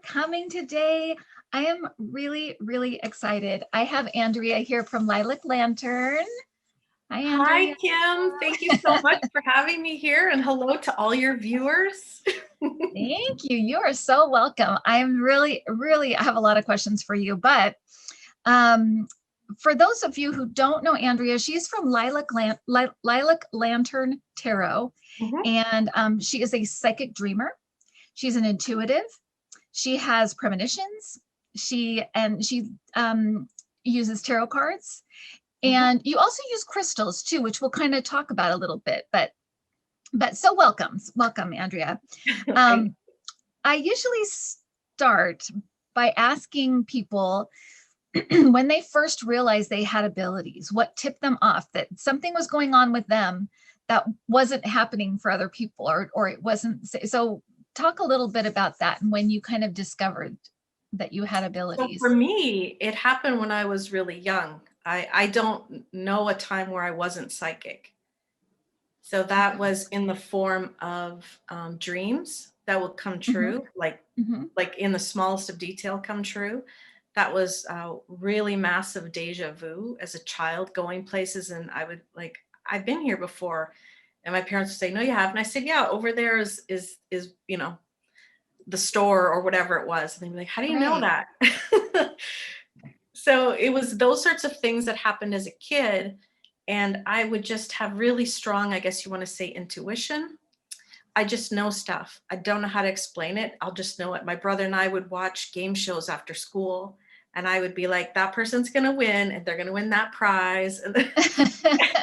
coming today. I am really, really excited. I have Andrea here from Lilac Lantern. Hi, Hi, Andrea. Kim. Thank you so much for having me here, and hello to all your viewers. Thank you. You are so welcome. I'm really, really, I have a lot of questions for you, but um, for those of you who don't know Andrea, she's from Lilac Lantern Tarot, Mhm. and she is a psychic dreamer. She's an intuitive. She has premonitions. She uses tarot cards, Mhm. and you also use crystals too, which we'll kind of talk about a little bit. But so welcome, Andrea. Thank Um, I usually start by asking people when they first realized they had abilities, what tipped them off that something was going on with them that wasn't happening for other people, or it wasn't. So talk a little bit about that and when you kind of discovered that you had So for abilities. me, it happened when I was really young. I don't know a time where I wasn't psychic. So that Okay. was in the form of dreams that would come Mm-hmm. true, like Mm-hmm. like in the smallest of detail come true. That was really massive deja vu as a child, going places, and I would like, I've been here before, and my parents would say, "No, you haven't." I said, "Yeah, over there is the store or whatever it was," and they'd be like, "How do you know Right. that?" So it was those sorts of things that happened as a kid, and I would just have really strong, I guess you want to say, intuition. I just know stuff. I don't know how to explain it. I'll just know it. My brother and I would watch game shows after school, and I would be like, that person's going to win and they're going to win that prize. And then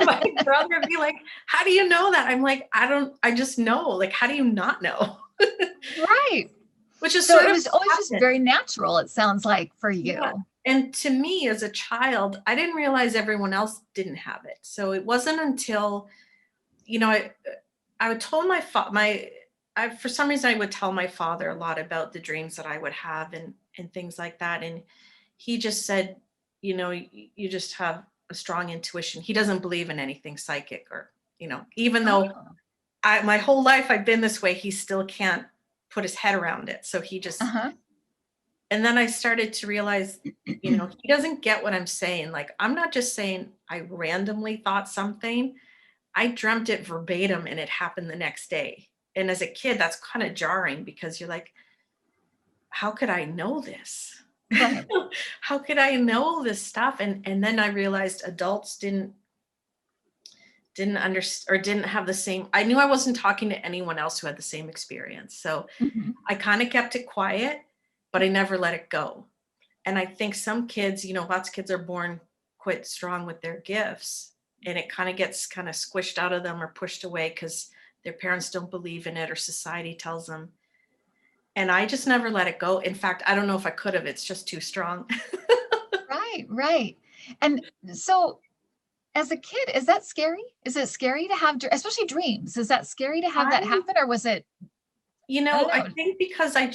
my brother would be like, how do you know that? I'm like, I just know. Like, how do you not know? Right. Which is So sort it of was what always just happened. very natural, it sounds like, for Yeah. you. And to me as a child, I didn't realize everyone else didn't have it. So it wasn't until, you know, I would told for some reason I would tell my father a lot about the dreams that I would have and things like that. And he just said, you just have a strong intuition. He doesn't believe in anything psychic, or, even though Oh. my whole life I've been this way, he still can't put his head around it. So he just, Uh-huh. and then I started to realize, he doesn't get what I'm saying. Like, I'm not just saying I randomly thought something. I dreamt it verbatim and it happened the next day. And as a kid, that's kind of jarring because you're like, how could I know this? Right. How could I know this stuff? And then I realized adults didn't understand or didn't have the same. I knew I wasn't talking to anyone else who had the same experience. So Mm-hmm. I kind of kept it quiet, but I never let it go. And I think some kids, lots of kids are born quite strong with their gifts, and it kind of gets kind of squished out of them or pushed away because their parents don't believe in it or society tells them. And I just never let it go. In fact, I don't know if I could have. It's just too strong. Right, right. And so as a kid, is that scary? Is it scary to have, especially dreams? Is that scary to have that I, happen, or was it, I don't I know. think because I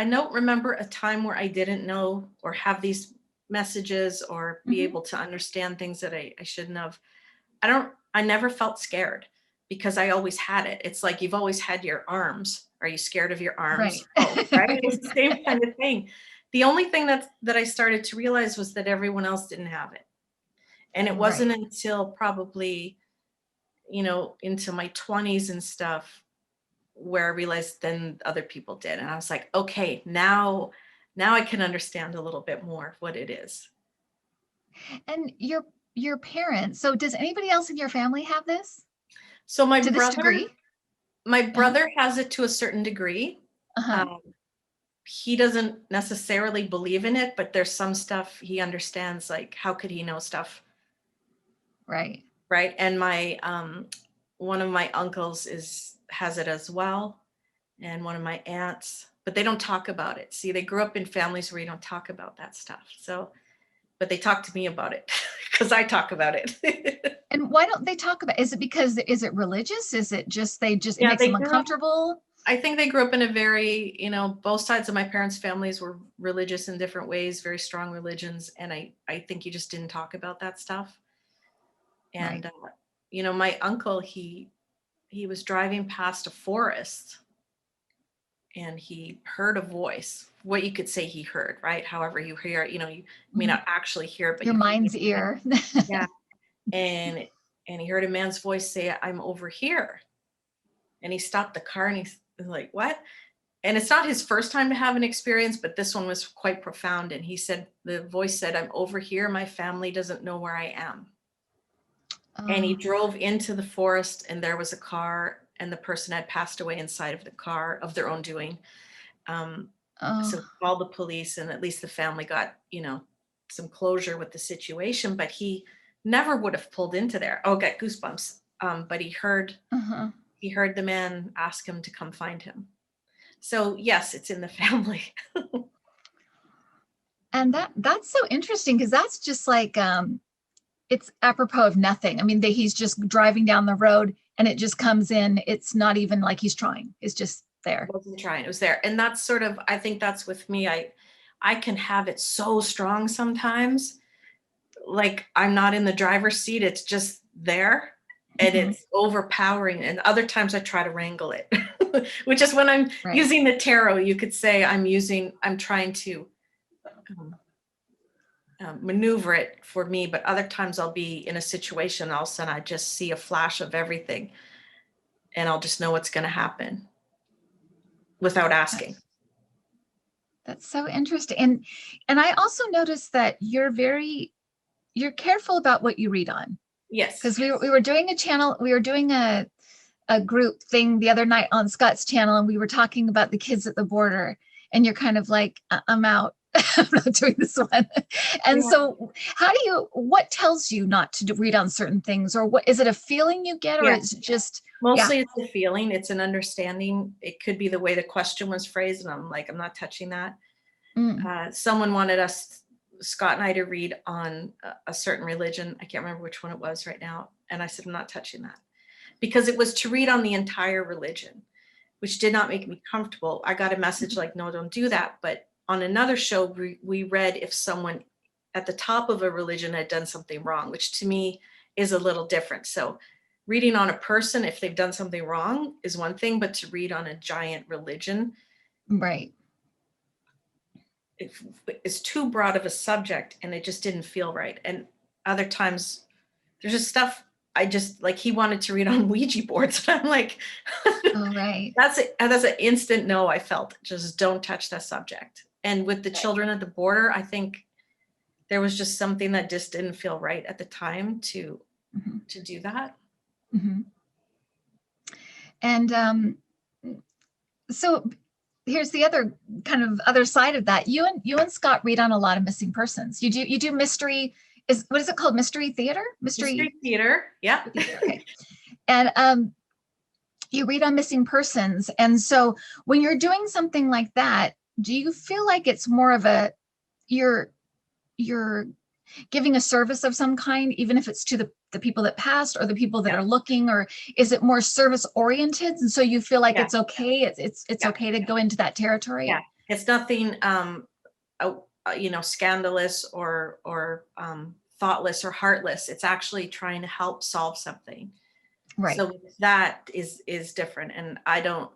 don't remember a time where I didn't know or have these messages or be Mm-hmm. able to understand things that I shouldn't have. I never felt scared because I always had it. It's like you've always had your arms. Are you scared of your arms? Right. Oh, right. It's the same kind of thing. The only thing that I started to realize was that everyone else didn't have it. And it wasn't Right. until probably, into my 20s and stuff where I realized then other people did. And I was like, okay, now I can understand a little bit more of what it is. And your parents, so does anybody else in your family have this So to this degree? my Uh-huh. brother has it to a certain degree. Uh-huh. Um, he doesn't necessarily believe in it, but there's some stuff he understands, like how could he know stuff, Right. right? And my one of my uncles is has it as well, and one of my aunts, but they don't talk about it. See, they grew up in families where you don't talk about that stuff. So, but they talk to me about it because I talk about it. And why don't they talk about, is it because, is it religious? Is it just, it Yeah, makes them uncomfortable? I think they grew up in a very, both sides of my parents' families were religious in different ways, very strong religions. And I think you just didn't talk about that stuff. Right. And, my uncle, he was driving past a forest and he heard a voice, what you could say he heard, right? However you hear it, you may Mhm. not actually hear it, but Your you mind's hear it. ear. Yeah. And he heard a man's voice say, "I'm over here." And he stopped the car and he's like, "What?" And it's not his first time to have an experience, but this one was quite profound. And he said, the voice said, "I'm over here. My family doesn't know where I am." And he Oh, drove into the forest, and there was a car, and the person had passed away inside of the car of their own doing. So he oh, called the police, and at least the family got, some closure with the situation, but he never would have pulled into there. Oh, got goosebumps. But uh-huh. he heard the man ask him to come find him. So yes, it's in the family. And that's so interesting because that's just like it's apropos of nothing. I mean, he's just driving down the road and it just comes in. It's not even like he's trying. It's just there. Wasn't trying, it was there. And that's sort of, I think that's with me. I can have it so strong sometimes, like I'm not in the driver's seat, it's just there, and Mhm. it's overpowering. And other times I try to wrangle it, which is when I'm Right. using the tarot, you could say I'm trying to um, maneuver it for me. But other times I'll be in a situation, all of a sudden I just see a flash of everything, and I'll just know what's going to happen without asking. That's so interesting. And I also noticed that you're careful about what you read on. Yes. Because we were doing a group thing the other night on Scott's channel, and we were talking about the kids at the border, and you're kind of like, I'm out. I'm not doing this one. And Yeah. so what tells you not to read on certain things, or what is it, a feeling you get, or Yeah. is it just, yeah. Mostly it's a feeling, it's an understanding. It could be the way the question was phrased, and I'm like, I'm not touching that. Mm, Someone wanted us, Scott and I, to read on a certain religion. I can't remember which one it was right now. And I said, I'm not touching that, because it was to read on the entire religion, which did not make me comfortable. I got a message like, no, don't do that. But on another show, we read if someone at the top of a religion had done something wrong, which to me is a little different. So reading on a person, if they've done something wrong, is one thing, but to read on a giant religion, right. it's too broad of a subject, and it just didn't feel right. And other times there's just stuff I just like, he wanted to read on Ouija boards. I'm like, Oh, right. that's an instant no. I felt, just don't touch that subject. And with the Right. children at the border, I think there was just something that just didn't feel right at the time to Mhm. do that. Mhm. And so here's the other kind of other side of that. You and Scott read on a lot of missing persons. You do mystery. What is it called? Mystery theater? Mystery theater. Yeah. Theater. Okay. And you read on missing persons. And so when you're doing something like that, do you feel like it's more of you're you're giving a service of some kind, even if it's to the people that passed or the people that Yeah. are looking, or is it more service oriented? And so you feel like Yeah. it's okay. It's Yeah. okay to go into that territory. Yeah. It's nothing, scandalous or thoughtless or heartless. It's actually trying to help solve something. Right. So that is different. And I don't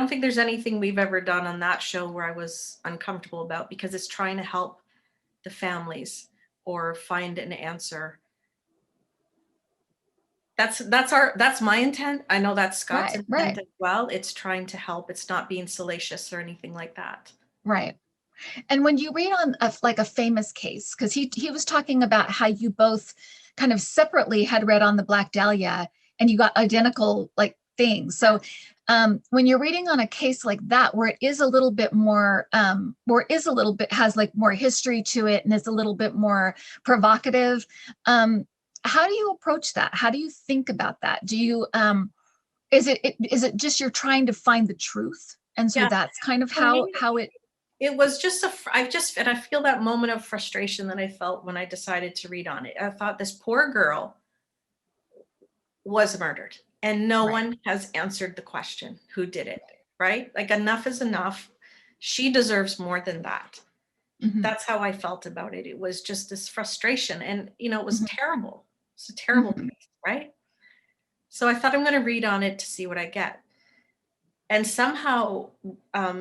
think there's anything we've ever done on that show where I was uncomfortable about, because it's trying to help the families or find an answer. That's my intent. I know that's Scott's Right. intent Right. as well. It's trying to help. It's not being salacious or anything like that. Right. And when you read on like a famous case, because he was talking about how you both kind of separately had read on the Black Dahlia and you got identical like things. So when you're reading on a case like that, where it is a little bit more, where it is a little bit, has like more history to it and is a little bit more provocative, how do you approach that? How do you think about that? Do you, is it just you're trying to find the truth? And so Yeah. that's kind of For me, how it, it was just and I feel that moment of frustration that I felt when I decided to read on it. I thought, this poor girl was murdered, and no right. one has answered the question, who did it, right? Like, enough is enough. She deserves more than that. Mhm. That's how I felt about it. It was just this frustration, and it was Mhm. terrible. It's a terrible Mhm. case, right? So I thought, I'm going to read on it to see what I get. And somehow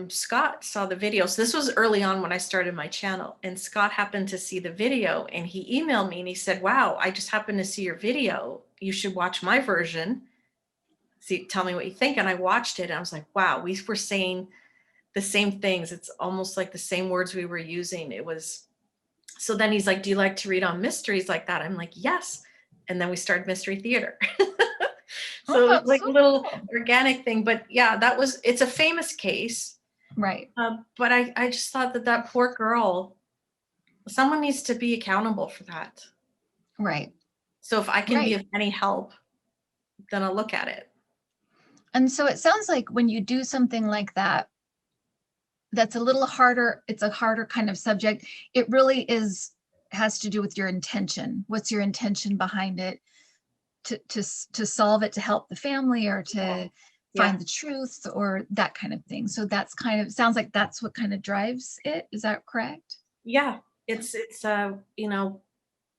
Scott saw the video. So this was early on when I started my channel, and Scott happened to see the video, and he emailed me and he said, wow, I just happened to see your video. You should watch my version. See, tell me what you think. And I watched it and I was like, wow, we were saying the same things. It's almost like the same words we were using. It was, so then he's like, do you like to read on mysteries like that? I'm like, yes. And then we started Mystery Theater. So Oh, it was like so a little cool. organic thing, but yeah, it's a famous case. Right, But I just thought that poor girl, someone needs to be accountable for that. right, So if I can be right. of any help, then I'll look at it. And so it sounds like when you do something like that, that's a little harder. It's a harder kind of subject. It really has to do with your intention. What's your intention behind it? To solve it, to help the family, or to Yeah. find the truth, or that kind of thing. So that's kind of, sounds like that's what kind of drives it. Is that correct? Yeah. It's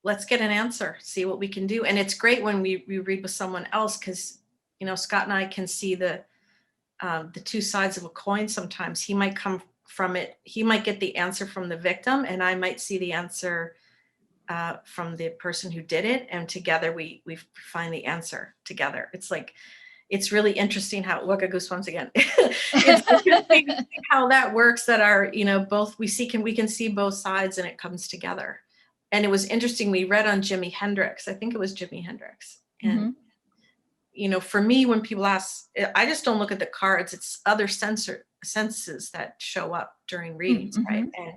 let's get an answer, see what we can do. And it's great when we read with someone else, because Scott and I can see the two sides of a coin. Sometimes he might come from it, he might get the answer from the victim, and I might see the answer from the person who did it, and together we find the answer together. It's like, it's really interesting how, look at goosebumps again. It's interesting how that works, that our, both we can see both sides and it comes together. And it was interesting, we read on Jimi Hendrix, I think it was Jimi Hendrix. And Mhm. for me, when people ask, I just don't look at the cards, it's other senses that show up during readings, right? Mhm. And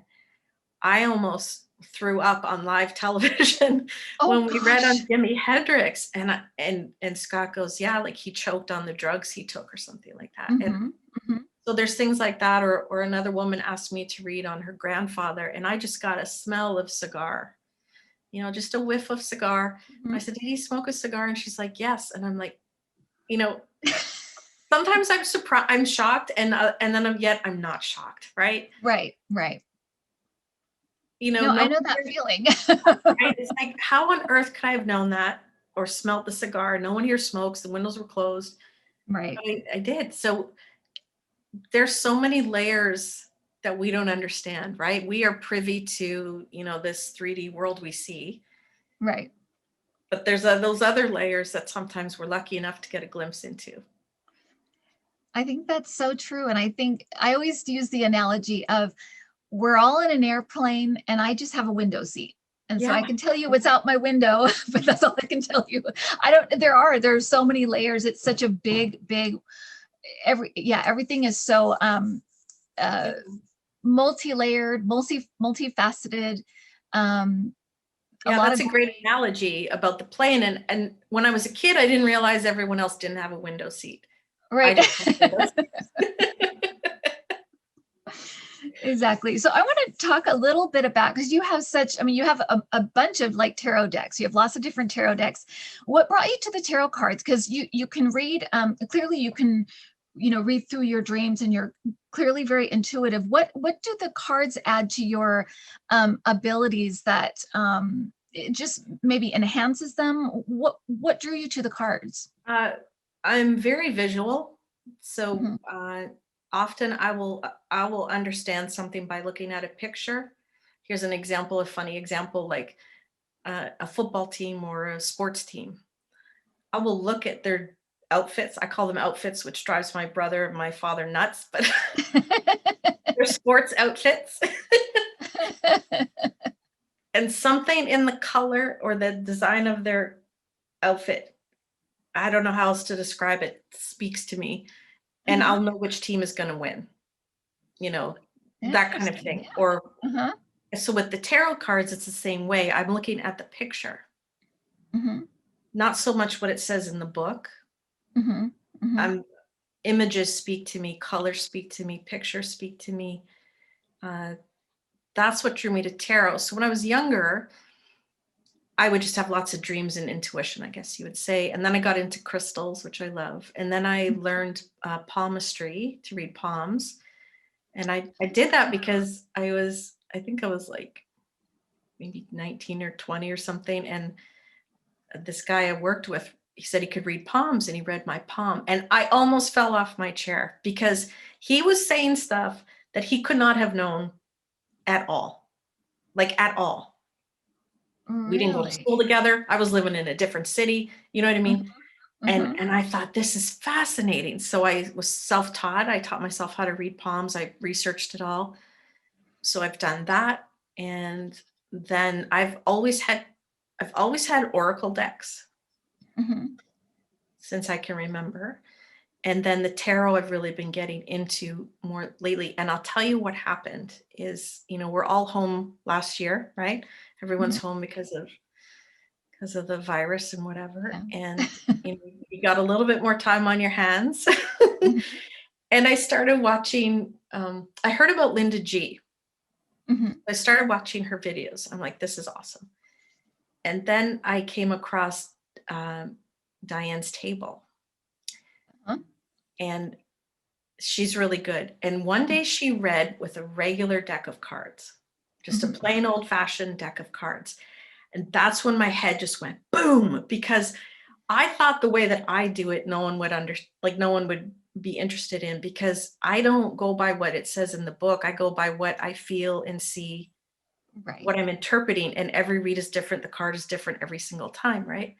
I almost threw up on live television Oh when we read on gosh. Jimi Hendrix, and Scott goes, yeah, like he choked on the drugs he took or something like that. And Mhm. Mhm. so there's things like that. Or another woman asked me to read on her grandfather, and I just got a smell of cigar, just a whiff of cigar. I Mhm. said, did he smoke a cigar? And she's like, yes. And I'm like, you know, sometimes I'm surprised, I'm shocked, and then I'm not shocked, right? Right, right. No, I No, know that feeling. right? It's like, how on earth could I have known that or smelt the cigar? No one here smokes. The windows were closed. Right. But I did. So there's so many layers that we don't understand, right? We are privy to, this 3D world we see, Right. but there's those other layers that sometimes we're lucky enough to get a glimpse into. I think that's so true. And I think I always use the analogy of, we're all in an airplane and I just have a window seat. And so Yeah. I can tell you what's out my window, but that's all I can tell you. There's so many layers. It's such a big, everything is so uh, multi-layered, multifaceted. Um, a Yeah, lot that's of a great analogy about the plane. And when I was a kid, I didn't realize everyone else didn't have a window seat. I right. didn't have a window seat. Exactly. So I want to talk a little bit about, because you have you have a bunch of like tarot decks. You have lots of different tarot decks. What brought you to the tarot cards? Because you can read, clearly you can, read through your dreams, and you're clearly very intuitive. What do the cards add to your abilities that it just maybe enhances them? What drew you to the cards? Uh, I'm very visual, so Mhm. often I will understand something by looking at a picture. Here's an example, a funny example, like a football team or a sports team. I will look at their outfits. I call them outfits, which drives my brother and my father nuts, but they're sports outfits. And something in the color or the design of their outfit, I don't know how else to describe it, speaks to me. And Uh-huh. I'll know which team is going to win, you know, that kind of Interesting. thing. Yeah. Or Uh-huh. so with the tarot cards, it's the same way. I'm looking at the picture, Mm-hmm. not so much what it says in the book. Mm-hmm. Mm-hmm. I'm Images speak to me, colors speak to me, pictures speak to me. Uh, that's what drew me to tarot. So when I was younger, I would just have lots of dreams and intuition, I guess you would say. And then I got into crystals, which I love. And then I learned palmistry, to read palms. And I did that because I think I was like maybe 19 or 20 or something. And this guy I worked with, he said he could read palms, and he read my palm. And I almost fell off my chair because he was saying stuff that he could not have known at all, like at all. We didn't go to Really? school together. I was living in a different city. You know what I mean? Mm-hmm. And I thought, this is fascinating. So I was self-taught. I taught myself how to read palms. I researched it all. So I've done that. And then I've always had oracle decks Mm-hmm. since I can remember. And then the tarot I've really been getting into more lately. And I'll tell you what happened is, we're all home last year, right? Everyone's home because of the virus and whatever. Yeah. And you got a little bit more time on your hands. Mhm. And I started watching, I heard about Linda G. Mhm. I started watching her videos. I'm like, this is awesome. And then I came across Diane's table. Uh-huh. And she's really good. And one day she read with a regular deck of cards, just a Mhm. plain old fashioned deck of cards. And that's when my head just went boom, because I thought the way that I do it, no one would be interested in, because I don't go by what it says in the book. I go by what I feel and see, Right. what I'm interpreting. And every read is different. The card is different every single time. Right.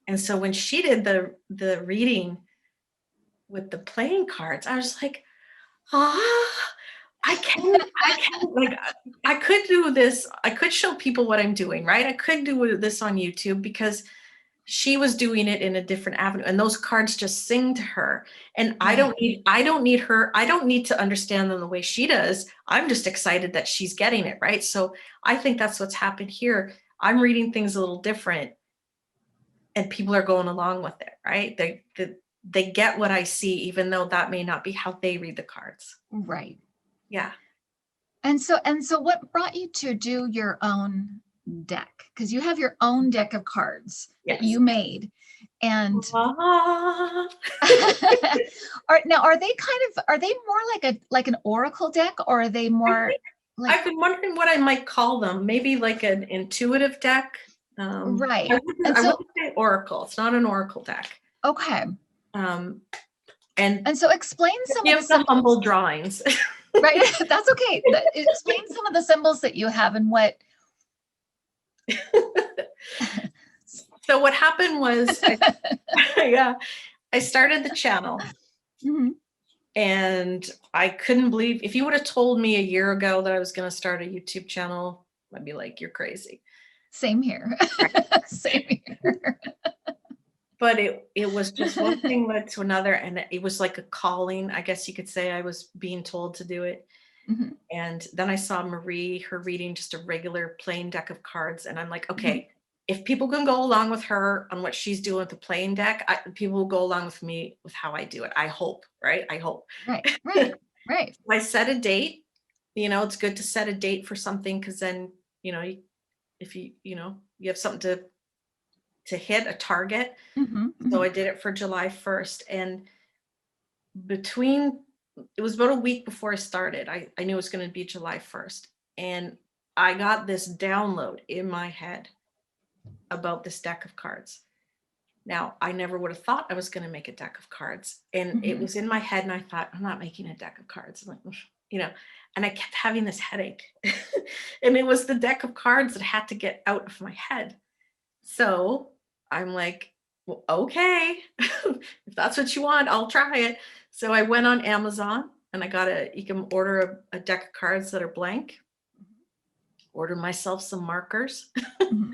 And so when she did the reading with the playing cards, I was like, I can, like, I could do this. I could show people what I'm doing, right? I could do this on YouTube, because she was doing it in a different avenue, and those cards just sing to her. And I Right. don't need her. I don't need to understand them the way she does. I'm just excited that she's getting it, right? So I think that's what's happened here. I'm reading things a little different, and people are going along with it, right? They get what I see, even though that may not be how they read the cards. Right. Yeah. And so what brought you to do your own deck? Because you have your own deck of cards that Yes. you made. And Ah. are they more like an oracle deck, or are they more like I've been wondering what I might call them. Maybe like an intuitive deck. right? I And so wouldn't say oracle. It's not an oracle deck. okay. Um, and And so explain some of the give the humble symbols. drawings. Right? That's okay. Explain some of the symbols that you have and what. So what happened was, yeah, I started the channel, Mhm. and I couldn't believe, if you would have told me a year ago that I was going to start a YouTube channel, I'd be like, you're crazy. Same here. Right. Same here. But it was just one thing led to another, and it was like a calling, I guess you could say. I was being told to do it. Mhm. And then I saw Marie, her reading just a regular plain deck of cards. And I'm like, okay, if people can go along with her on what she's doing with the playing deck, people will go along with me with how I do it. I hope, right? I hope. Right, right, right. I set a date. It's good to set a date for something, because then, if you have something to hit a target. Mhm, So mhm. I did it for July 1st. And it was about a week before I started. I knew it was going to be July 1st. And I got this download in my head about this deck of cards. Now, I never would have thought I was going to make a deck of cards. And it Mhm. was in my head, and I thought, I'm not making a deck of cards. I'm like, and I kept having this headache. And it was the deck of cards that had to get out of my head. So I'm like, well, okay, if that's what you want, I'll try it. So I went on Amazon, and you can order a deck of cards that are blank. Order myself some markers. Mhm.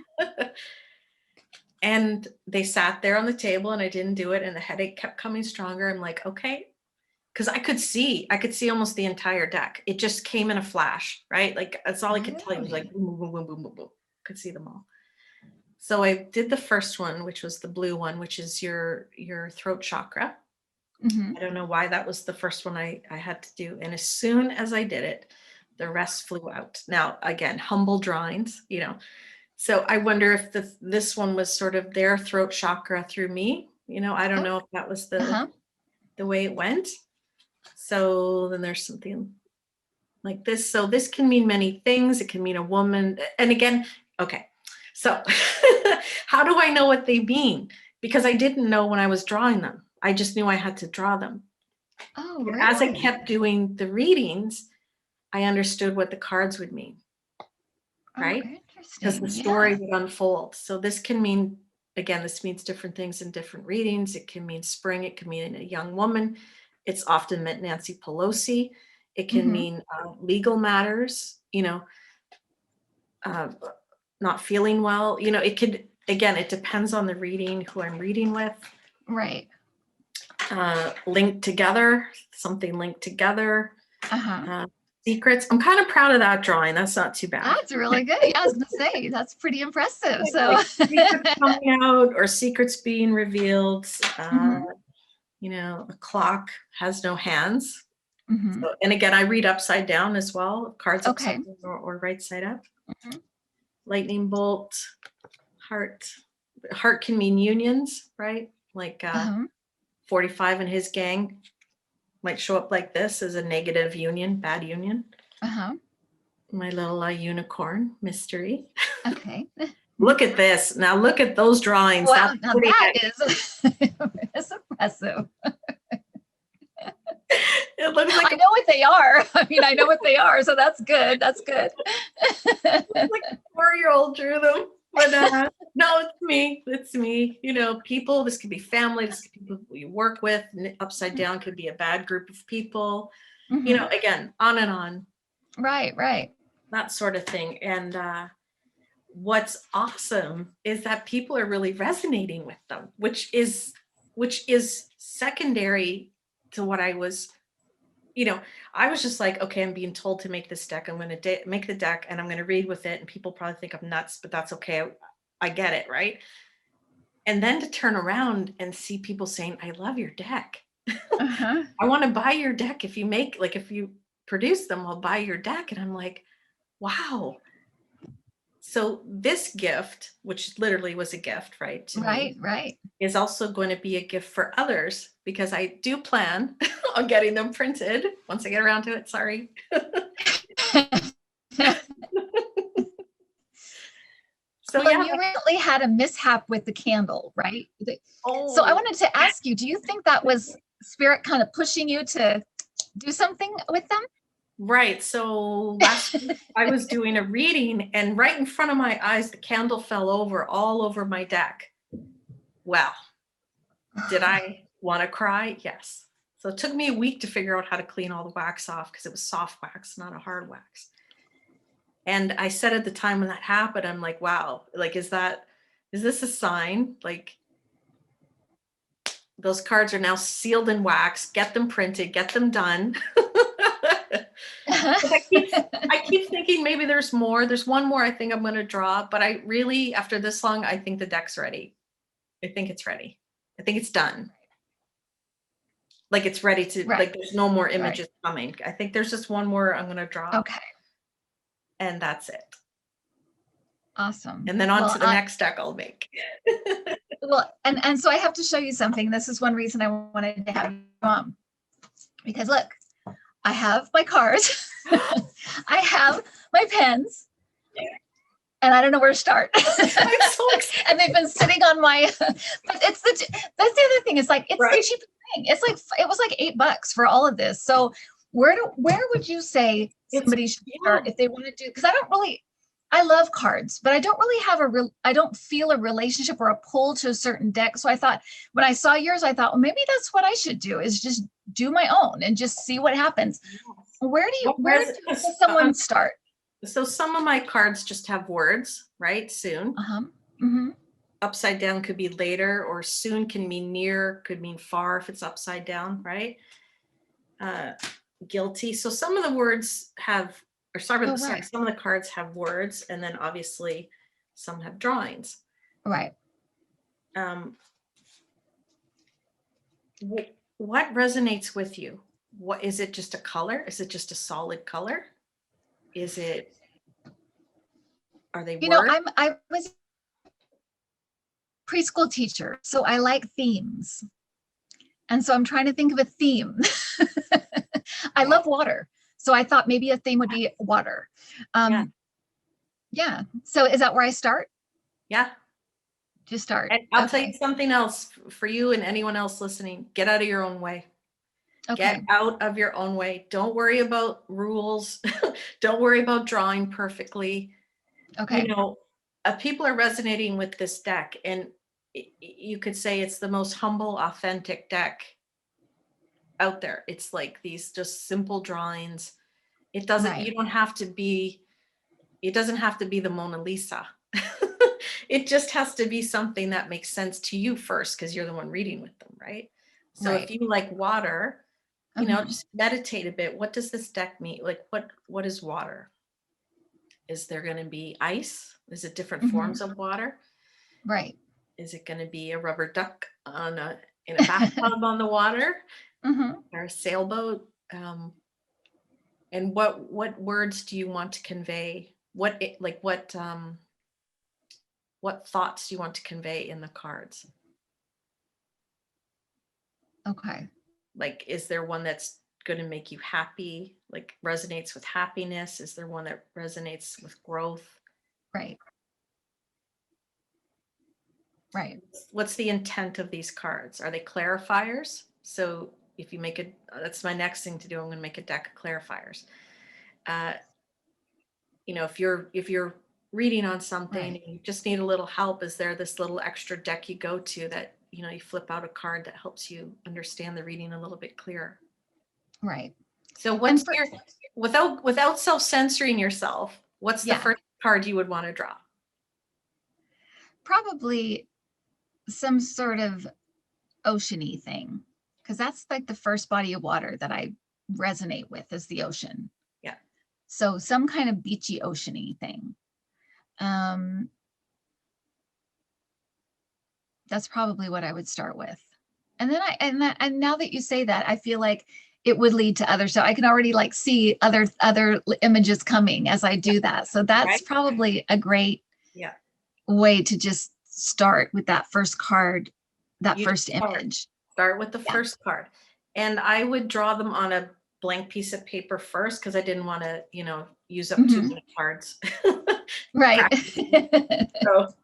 And they sat there on the table, and I didn't do it. And the headache kept coming stronger. I'm like, okay. Because I could see almost the entire deck. It just came in a flash, right? Like, that's all I could tell you. It was like, boom, boom, boom, boom, boom, boom. Could see them all. So I did the first one, which was the blue one, which is your throat chakra. Mhm. I don't know why that was the first one I had to do. And as soon as I did it, the rest flew out. Now, again, humble drawings, So I wonder if this one was sort of their throat chakra through me. I don't Oh, know if that was uh-huh. the way it went. So then there's something like this. So this can mean many things. It can mean a woman. And again, okay. So how do I know what they mean? because I didn't know when I was drawing them. I just knew I had to draw them. Oh, And really? as I kept doing the readings, I understood what the cards would mean, right? Oh, Because interesting. the story Yeah. would unfold. So this can mean, again, this means different things in different readings. It can mean spring. It can mean a young woman. It's often meant Nancy Pelosi. It can mean legal matters, not feeling well. It could, again, it depends on the reading, who I'm reading with. Right. Linked together, something linked together. Uh-huh. Secrets. I'm kind of proud of that drawing. That's not too bad. That's really good. Yeah, I was gonna say that's pretty impressive. So Like secrets coming out or secrets being revealed. Mhm. A clock has no hands. Mhm. So, and again, I read upside down as well, cards Okay. upside down or right side up. Mhm. Lightning bolt, heart. Heart can mean unions, right? Like Uh-huh. 45 and his gang might show up like this as a negative union, bad union. Uh-huh. My little unicorn mystery. Okay. Look at this. Now look at those drawings. Wow, That's now pretty that nice. is impressive. It looks like I know what they are. I mean, I know what they are, so that's good. That's good. like a 4-year-old drew them. But no, it's me. It's me. People, this could be family, this could be people you work with. Upside down could be a bad group of people. Mhm. Again, on and on. Right, right. That sort of thing. And what's awesome is that people are really resonating with them, which is secondary to what I was. I was just like, okay, I'm being told to make this deck. I'm going to make the deck and I'm going to read with it. And people probably think I'm nuts, but that's okay. I get it. Right. And then to turn around and see people saying, I love your deck. Uh-huh. I want to buy your deck. If you produce them, I'll buy your deck. And I'm like, wow. So this gift, which literally was a gift, right, to me, Right, right. is also going to be a gift for others because I do plan on getting them printed once I get around to it. Sorry. So Well, yeah. you recently had a mishap with the candle, right? So I Oh, wanted to ask you, do you think that was spirit kind of pushing you to do something with them? right. So last week I was doing a reading and right in front of my eyes, the candle fell over all over my deck. Well, did I want to cry? Yes. So it took me a week to figure out how to clean all the wax off because it was soft wax, not a hard wax. And I said at the time when that happened, I'm like, wow, like, is this a sign? Like, those cards are now sealed in wax, get them printed, get them done. I keep thinking maybe there's more. There's one more I think I'm going to draw, but I really, after this long, I think the deck's ready. I think it's ready. I think it's done. Like it's ready to, Right. like there's no more images coming. I think there's just one more I'm going to draw. Okay. And that's it. Awesome. And then on to the next deck I'll make. Well, and so I have to show you something. This is one reason I wanted to have you on. Because look, I have my cards, I have my pens, and I don't know where to start. I'm so excited. And they've been sitting on my, but that's the other thing. It's like, it's the cheapest thing. It's like, it was like $8 for all of this. So where would you say somebody should start if they want to do, because I love cards, but I don't really have I don't feel a relationship or a pull to a certain deck. So I thought, when I saw yours, I thought, well, maybe that's what I should do, is just do my own and just see what happens. Where does someone start? So some of my cards just have words, right? Soon. Mm-hmm. Upside down could be later, or soon can mean near, could mean far if it's upside down, right? Guilty. So some of the words have, or some of the cards have words, and then obviously some have drawings. Right. What resonates with you? What is it? Just a color? Is it just a solid color? Is it? Are they words? I was a preschool teacher, so I like themes, and so I'm trying to think of a theme. I love water, so I thought maybe a theme would be water. Yeah. So is that where I start? Yeah. Just start. And I'll tell you Okay. something else for you and anyone else listening. Get out of your own way. Get Okay. out of your own way. Don't worry about rules. Don't worry about drawing perfectly. You Okay. know, people are resonating with this deck, and you could say it's the most humble, authentic deck out there. It's like these just simple drawings. It doesn't, Right. you don't have to be, it doesn't have to be the Mona Lisa. It just has to be something that makes sense to you first, because you're the one reading with them, right? So if Right. you like water, you know, Mhm. just meditate a bit. What does this deck mean? Like, what is water? Is there going to be ice? Is it different Mhm. forms of water? Right. Is it going to be a rubber duck in a bathtub on the water, Mhm. or a sailboat? And what words do you want to convey? What thoughts do you want to convey in the cards? Okay. Like, is there one that's going to make you happy, like resonates with happiness? Is there one that resonates with growth? Right. Right. What's the intent of these cards? Are they clarifiers? So if you make it, that's my next thing to do. I'm going to make a deck of clarifiers. Uh, you know, if you're reading on something Right. and you just need a little help, is there this little extra deck you go to that, you know, you flip out a card that helps you understand the reading a little bit clearer? Right. So And what's for your, without self-censoring yourself, what's the yeah, first card you would want to draw? probably some sort of oceany thing, because that's like the first body of water that I resonate with is the ocean. Yeah. So some kind of beachy oceany thing. Um, that's probably what I would start with. And then and now that you say that, I feel like it would lead to other stuff. I can already like see other images coming as I do that. So that's Right? probably a great Yeah. way to just start with that first card, that You first just image. start with the Yeah. first card. And I would draw them on a blank piece of paper first, because I didn't want to, you know, use up too Mhm. many cards. Right. Practicing. So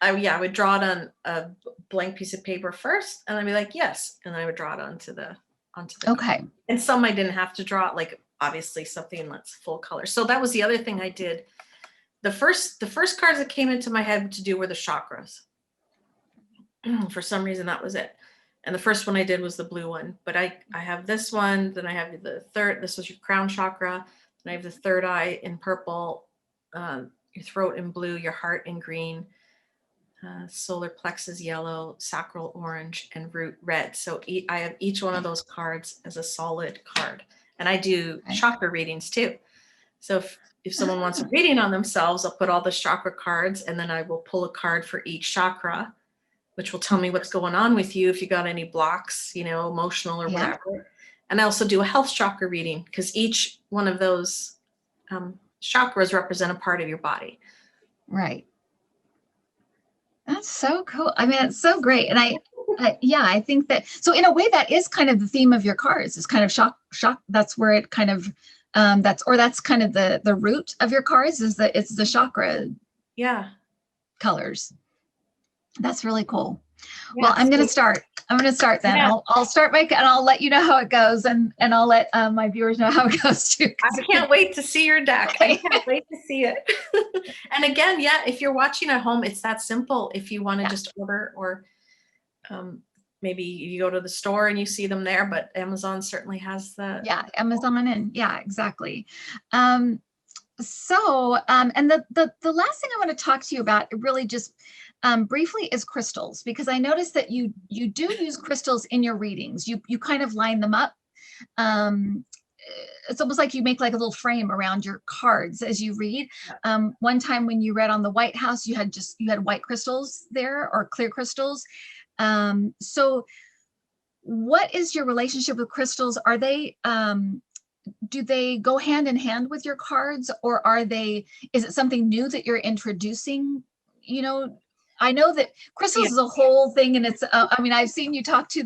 I would draw it on a blank piece of paper first, and I'd be like, yes, and I would draw it onto the card. Okay. And some I didn't have to draw it, like obviously something that's full color. So that was the other thing I did. The first cards that came into my head to do were the chakras. For some reason, that was it. And the first one I did was the blue one, but I have this one, then I have the third, this was your crown chakra, and I have the third eye in purple, your throat in blue, your heart in green, solar plexus yellow, sacral orange, and root red. So I have each one of those cards as a solid card. And I do Okay. chakra readings too. So if someone wants a reading on themselves, I'll put all the chakra cards, and then I will pull a card for each chakra, which will tell me what's going on with you, if you got any blocks, you know, emotional or Yeah. whatever. And I also do a health chakra reading, because each one of those chakras represent a part of your body. Right. That's so cool. I mean, it's so great. And yeah, I think that, so in a way that is kind of the theme of your cards, is kind of shock. That's where it kind of, that's kind of the root of your cards, is that it's the chakra colors. That's really cool. Yeah. Well, I'm going to start. Then. Yeah. I'll start and I'll let you know how it goes, and I'll let my viewers know how it goes too. I can't wait to see your deck. Okay. I can't wait to see it. And again, yeah, if you're watching at home, it's that simple. If you want to just order, or maybe you go to the store and you see them there, but Amazon certainly has Yeah, Amazon, and yeah, exactly. And the last thing I want to talk to you about, really just briefly, is crystals, because I noticed that you do use crystals in your readings. You kind of line them up. It's almost like you make like a little frame around your cards as you read. One time when you read on the White House, you had white crystals there, or clear crystals. So what is your relationship with crystals? Are they do they go hand in hand with your cards, or is it something new that you're introducing, you know, I know that crystals Yeah. is a whole thing, and it's, I mean, I've seen you talk to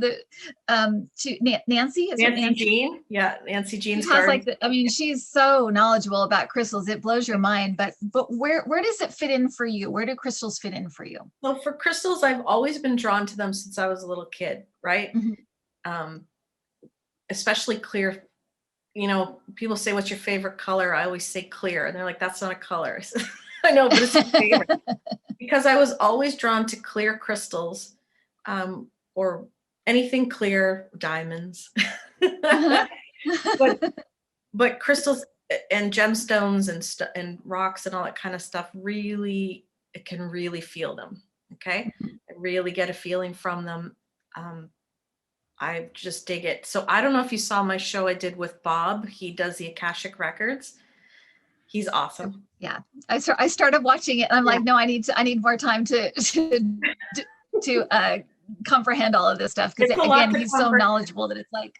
Nancy, is it Nancy Nancy? Jean. Yeah. Nancy She Jean's has garden. like I mean, she's so knowledgeable about crystals. It blows your mind, but where does it fit in for you? Where do crystals fit in for you? So for crystals, I've always been drawn to them since I was a little kid, right? Mhm. Um, especially clear. You know, people say, what's your favorite color? I always say clear. And they're like, that's not a color. I know, but it's my favorite. Because I was always drawn to clear crystals, or anything clear, diamonds. Uh-huh. but crystals and gemstones and rocks and all that kind of stuff, really, it can really feel them. Okay. I really get a feeling from them. I just dig it. So I don't know if you saw my show I did with Bob. He does the Akashic Records. He's awesome. Yeah, I started watching it, and I'm Yeah. like, no, I need more time to comprehend all of this stuff, because It's a lot again, to he's so comprehend. knowledgeable that it's like,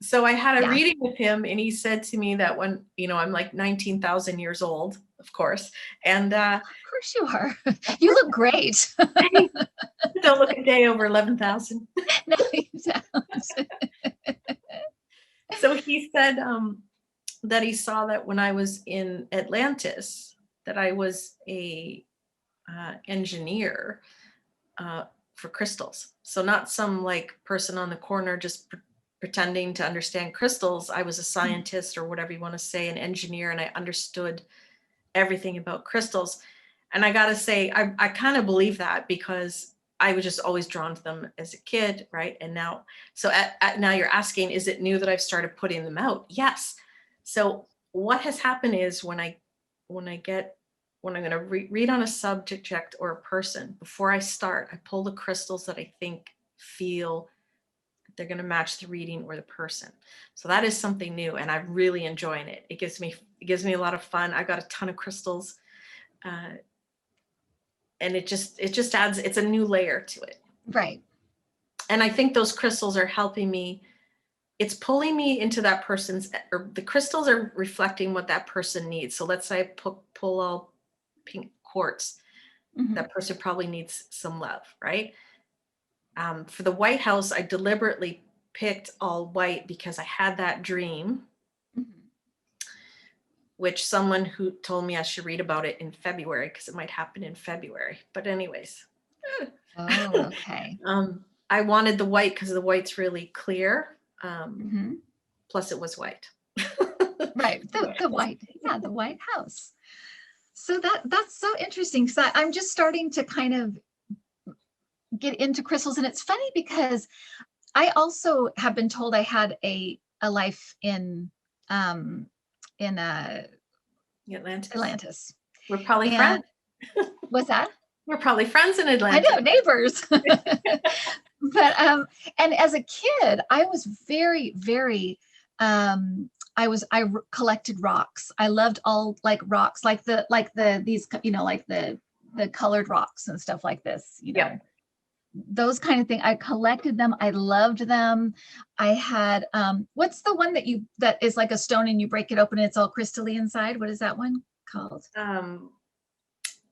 So I had a yeah, reading with him, and he said to me that when, I'm like 19,000 years old, of course, and of course you are. You look great. don't look a day over 11,000. No, you don't. So he said that he saw that when I was in Atlantis, that I was a engineer for crystals. So not some like person on the corner just pretending to understand crystals. I was a scientist, or whatever you want to say, an engineer, and I understood everything about crystals. And I got to say, I kind of believe that, because I was just always drawn to them as a kid, right? And now, so now you're asking, is it new that I've started putting them out? Yes. So what has happened is when I'm going to read on a subject or a person, before I start, I pull the crystals that I think feel they're going to match the reading or the person. So that is something new, and I'm really enjoying it. It gives me a lot of fun. I got a ton of crystals, and it just adds, it's a new layer to it. Right. And I think those crystals are helping me. It's pulling me into that person's, or the crystals are reflecting what that person needs. So let's say I pull all pink quartz. Mhm. That person probably needs some love, right? For the White House, I deliberately picked all white because I had that dream, Mhm. which someone who told me I should read about it in February, because it might happen in February. But anyways, Oh, okay. I wanted the white because the white's really clear. Mhm. Plus it was white. Right. The White, yeah, the White House. So that's so interesting, because I'm just starting to kind of get into crystals, and it's funny because I also have been told I had a life in Atlantis. Atlantis. We're probably And friends. what's that? We're probably friends in I Atlantis. know, neighbors. But and as a kid, I was very, very I collected rocks. I loved all like rocks, like these, like the colored rocks and stuff like this, Yeah. those kind of things. I collected them. I loved them. I had what's the one that is like a stone and you break it open and it's all crystally inside? What is that one called?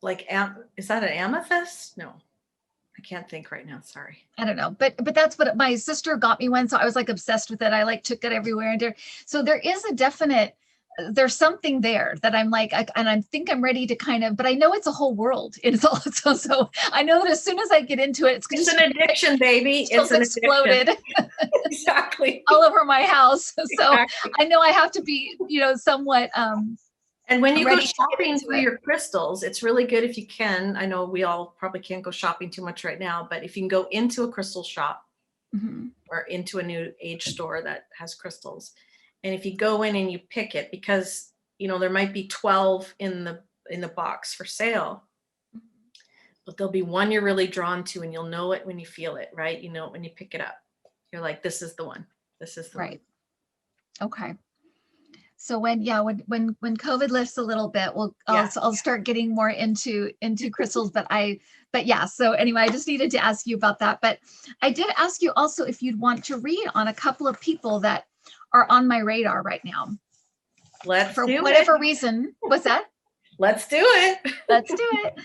Is that an amethyst? No, I can't think right now. Sorry. I don't know, but that's what my sister got me one. So I was like obsessed with it. I like took it everywhere and there. So there is a definite, there's something there that I'm like, and I think I'm ready to kind of, but I know it's a whole world. It's all so I know that as soon as I get into it, It's an addiction, baby. It's an exploded addiction. Exactly. all over my house. So Exactly. I know I have to be, somewhat And when you go ready to get shopping into for it. your crystals, it's really good if you can. I know we all probably can't go shopping too much right now, but if you can go into a crystal shop Mhm. or into a new age store that has crystals, and if you go in and you pick it, because there might be 12 in the box for sale, but there'll be one you're really drawn to, and you'll know it when you feel it, right? You know it when you pick it up. You're like, this is the one. This is the Right. Okay. So when COVID lifts a little bit, I'll start getting more into crystals. But yeah. So anyway, I just needed to ask you about that. But I did ask you also if you'd want to read on a couple of people that are on my radar right now. Let's For do whatever it. reason. What's that? Let's do it. Let's do it.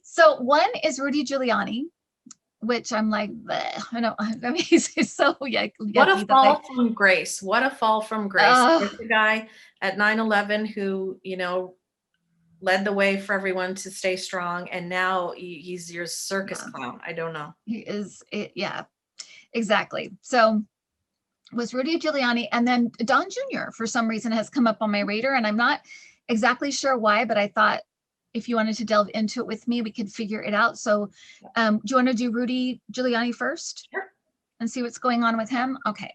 So one is Rudy Giuliani, which I'm like, bleh. I mean, he's so yucky. What a fall from grace. What a fall from grace. There's the guy at 9/11 who, led the way for everyone to stay strong. And now he's your circus clown. I don't know. He is, yeah, exactly. So was Rudy Giuliani. And then Don Jr. for some reason has come up on my radar, and I'm not exactly sure why, but I thought if you wanted to delve into it with me, we could figure it out. So do you want to do Rudy Giuliani first? Sure. And see what's going on with him? Okay.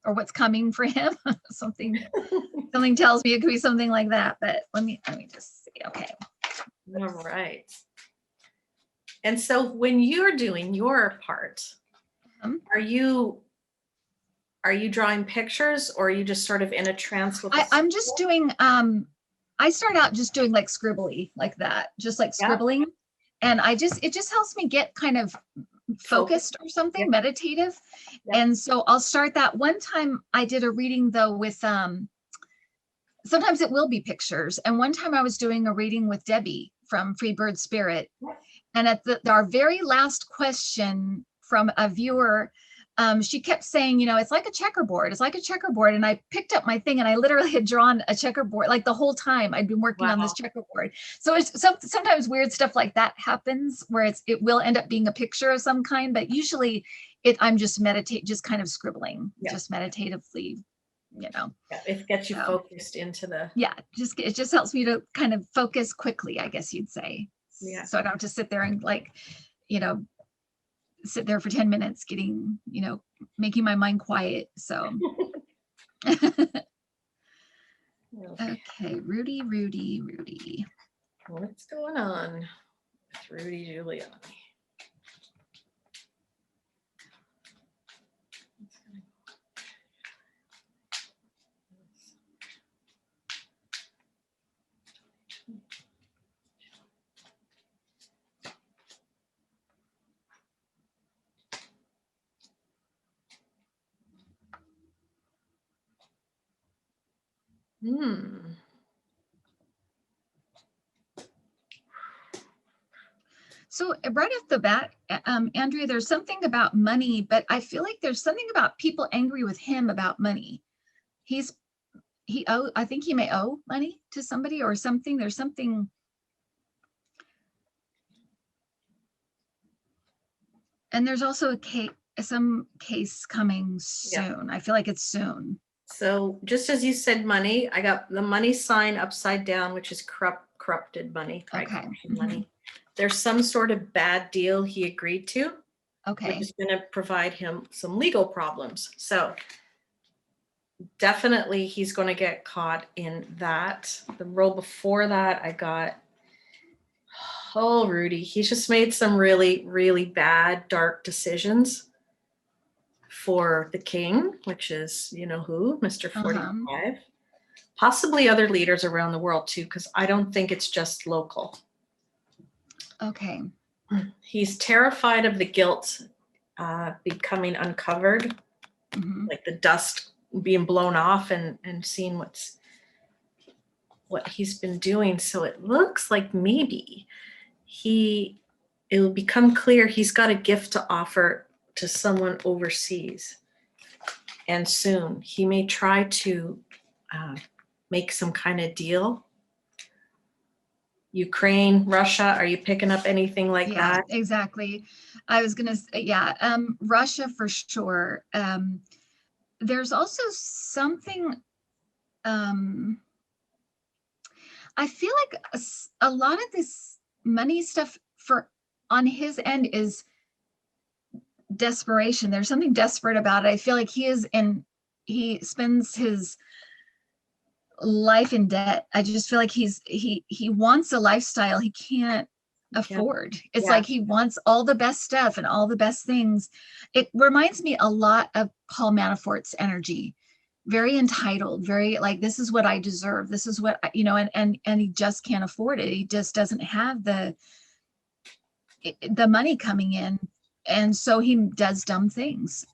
Or what's coming for him? something tells me it could be something like that, but let me just see. Okay. All right. And so when you're doing your part, are you drawing pictures, or are you just sort of in a trance with I'm just doing I start out just doing like scribbly like that, just like scribbling. And it just helps me get kind of focused or something, meditative. And so I'll start that. One time I did a reading though with sometimes it will be pictures. And one time I was doing a reading with Debbie from Free Bird Spirit. And at our very last question from a viewer, she kept saying, it's like a checkerboard. It's like a checkerboard. And I picked up my thing and I literally had drawn a checkerboard, like the whole time I'd been working on this checkerboard. So it's sometimes weird stuff like that happens where it will end up being a picture of some kind, but usually I'm just just kind of scribbling, just meditatively, it gets you focused into the. It just helps me to kind of focus quickly, I guess you'd say. Yeah. So I don't have to sit there and sit there for 10 minutes getting, making my mind quiet. So okay, Rudy. What's going on with Rudy Giuliani? So right off the bat, Andrea, there's something about money, but I feel like there's something about people angry with him about money. I think he may owe money to somebody or something. There's something. And there's also some case coming soon. Yeah. I feel like it's soon. So just as you said money, I got the money sign upside down, which is corrupted money. Okay. Money. There's some sort of bad deal he agreed to. Okay. Which is going to provide him some legal problems. So definitely he's going to get caught in that. The roll before that, I got, Rudy. He's just made some really, really bad, dark decisions for the king, which is, who? Mr. 45. Possibly other leaders around the world too, because I don't think it's just local. Okay. He's terrified of the guilt becoming uncovered, like the dust being blown off and seeing what he's been doing. So it looks like maybe it will become clear he's got a gift to offer to someone overseas. And soon he may try to make some kind of deal. Ukraine, Russia, are you picking up anything like that? Exactly. I was going to say, Russia for sure. There's also something, I feel like a lot of this money stuff on his end is desperation. There's something desperate about it. I feel like he spends his life in debt. I just feel like he wants a lifestyle he can't afford. It's like he wants all the best stuff and all the best things. It reminds me a lot of Paul Manafort's energy. Very entitled, very like, this is what I deserve. This is what and he just can't afford it. He just doesn't have the money coming in. And so he does dumb things,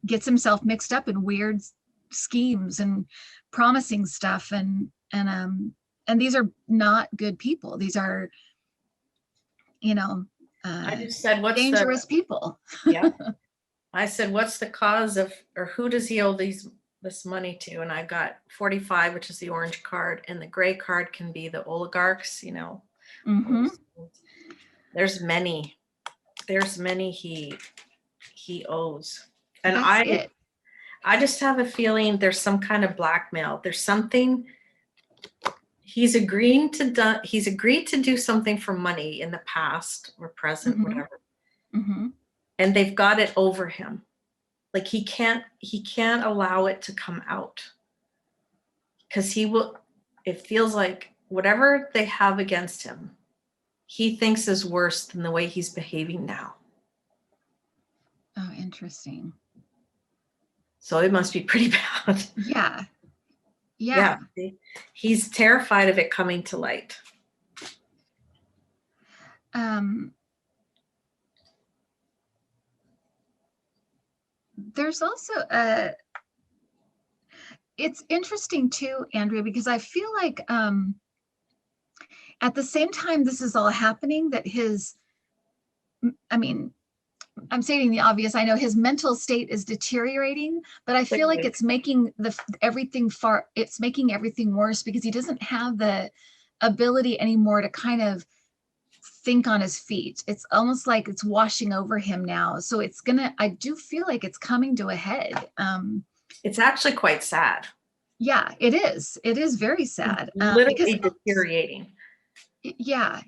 gets himself mixed up in weird schemes and promising stuff and and these are not good people. These are, I just said, dangerous people. Yeah. I said, what's the cause of, or who does he owe this money to? And I got 45, which is the orange card, and the gray card can be the oligarchs, Mm-hmm. There's many he owes. And That's it. I just have a feeling there's some kind of blackmail. There's something he's agreed to do something for money in the past or present, Mm-hmm. whatever. Mm-hmm. And they've got it over him. Like he can't allow it to come out. Because it feels like whatever they have against him, he thinks is worse than the way he's behaving now. Oh, interesting. So it must be pretty bad. Yeah. Yeah. He's terrified of it coming to light. There's also it's interesting too, Andrea, because I feel like at the same time this is all happening, that I'm stating the obvious. I know his mental state is deteriorating, but I feel like it's making everything worse, because he doesn't have the ability anymore to kind of think on his feet. It's almost like it's washing over him now. So I do feel like it's coming to a head. It's actually quite sad. Yeah, it is. It is very sad. Literally deteriorating. Yeah.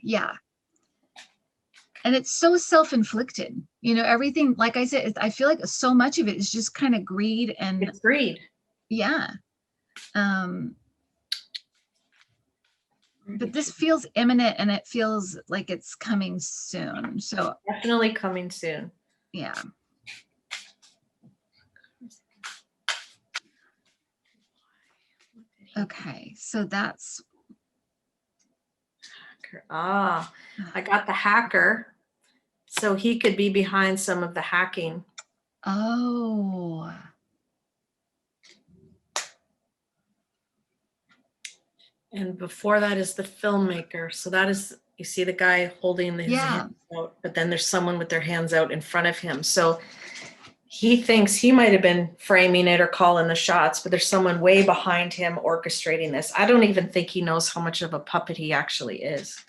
And it's so self-inflicted, everything, like I said, I feel like so much of it is just kind of greed and it's greed. Yeah. But this feels imminent, and it feels like it's coming soon. So definitely coming soon. Yeah. Okay, so that's I got the hacker, so he could be behind some of the hacking. Oh. And before that is the filmmaker. So that is, you see the guy holding his hands out, but then there's someone with their hands out in front of him. So he thinks he might have been framing it or calling the shots, but there's someone way behind him orchestrating this. I don't even think he knows how much of a puppet he actually is.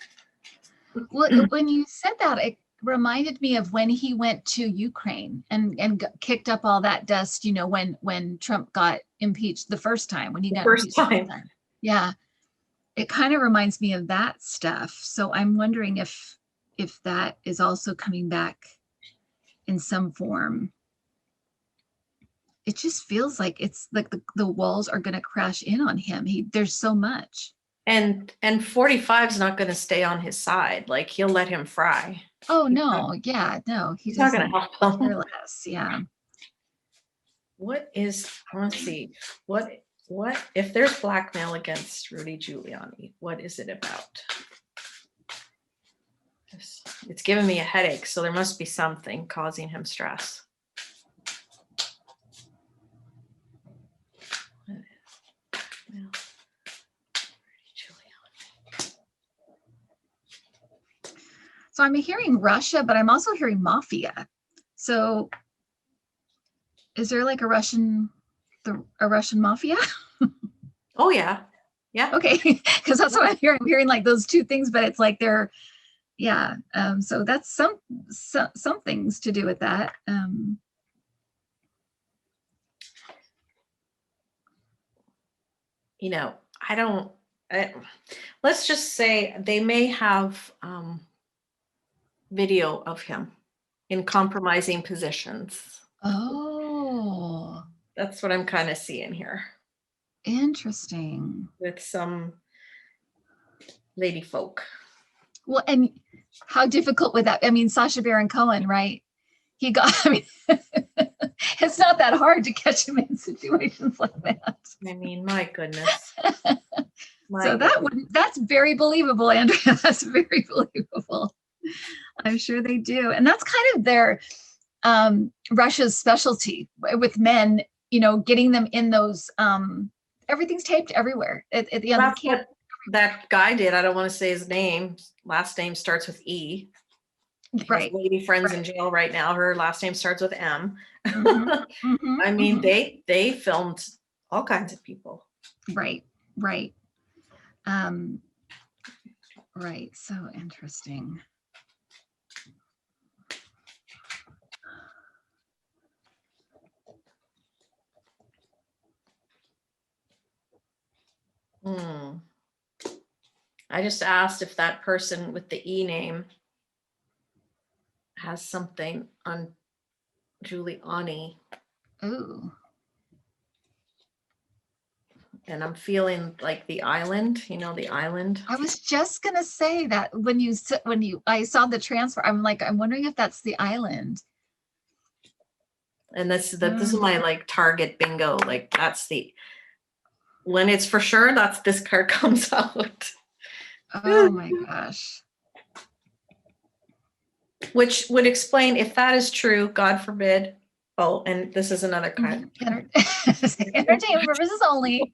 Well, when you said that, it reminded me of when he went to Ukraine and kicked up all that dust, when Trump got impeached the first time, when he got first impeached the first time. Yeah. It kind of reminds me of that stuff. So I'm wondering if that is also coming back in some form. It just feels like it's like the walls are going to crash in on him. There's so much. And 45 is not going to stay on his side. Like, he'll let him fry. Oh, no. Yeah, no. He's not going to help him. Less. Yeah. Let's see. What if there's blackmail against Rudy Giuliani? What is it about? It's giving me a headache, so there must be something causing him stress. So I'm hearing Russia, but I'm also hearing mafia. So is there like a Russian mafia? Oh yeah. Yeah. Okay. Because that's what I'm hearing. I'm hearing like those two things, but it's like they're, yeah. So that's some things to do with that. Let's just say they may have video of him in compromising positions. Oh. That's what I'm kind of seeing here. Interesting. With some lady folk. Well, and how difficult would that? I mean, Sacha Baron Cohen, right? It's not that hard to catch him in situations like that. I mean, my goodness. That's very believable, Andrea. That's very believable. I'm sure they do. And that's kind of their Russia's specialty with men, getting them in those everything's taped everywhere. Everywhere. that guy did. I don't want to say his name. Last name starts with E. His Right. lady friend's in jail right now. Her last name starts with M. Mhm, mhm, I mean, mhm. they filmed all kinds of people. Right, right. Um, right. So interesting. I just asked if that person with the E name has something on Giuliani, Ooh. and I'm feeling like the island, the island. I was just gonna say that when I saw the transfer, I'm like, I'm wondering if that's the island. And this is my like target bingo. Like when it's for sure, this card comes out. Oh my gosh. Which would explain if that is true, God forbid. Oh, and this is another card. Entertainment purposes only.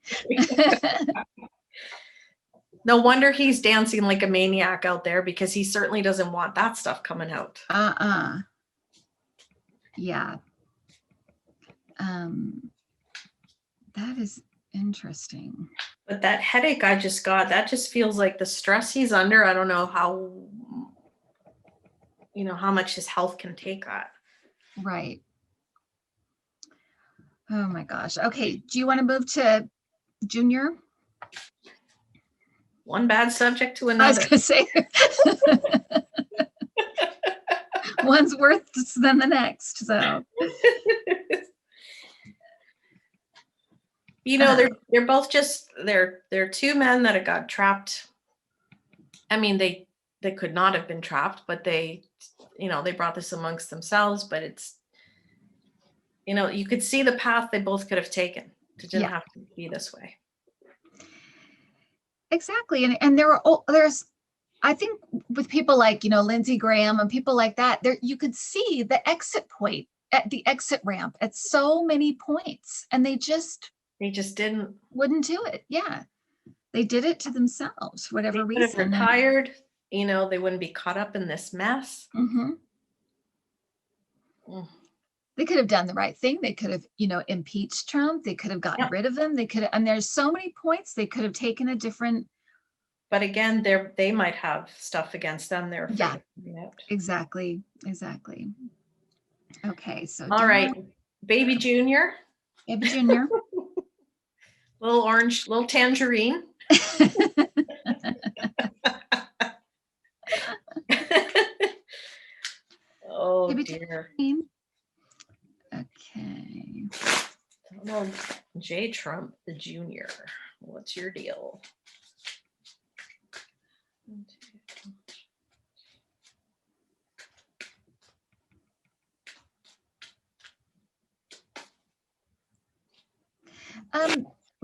No wonder he's dancing like a maniac out there, because he certainly doesn't want that stuff coming out. Yeah. That is interesting. But that headache I just got, that just feels like the stress he's under. I don't know how much his health can take that. Right. Oh my gosh. Okay. Do you want to move to Junior? One bad subject to I was another. going to say one's worse than the next. So, they're both just they're two men that have got trapped. I mean, they could not have been trapped, but they brought this amongst themselves. But it's you could see the path they both could have taken. It didn't have to be this way. Exactly. And there's, I think with people like, Lindsey Graham and people like that, there you could see the exit point at the exit ramp at so many points, and they just wouldn't do it. Yeah. They did it to themselves for whatever They could have reason. retired, they wouldn't be caught up in this mess. They could have done the right thing. They could have, impeached Trump. They could have gotten rid of him. They could have, and there's so many points they could have taken a different. But again, they might have stuff against them. They're afraid of finding out. Exactly. Okay, so all right, baby Junior. Baby Junior. Little orange, little tangerine. Oh Baby dear. Tangerine. Okay. Well, J. Trump the Junior. What's your deal?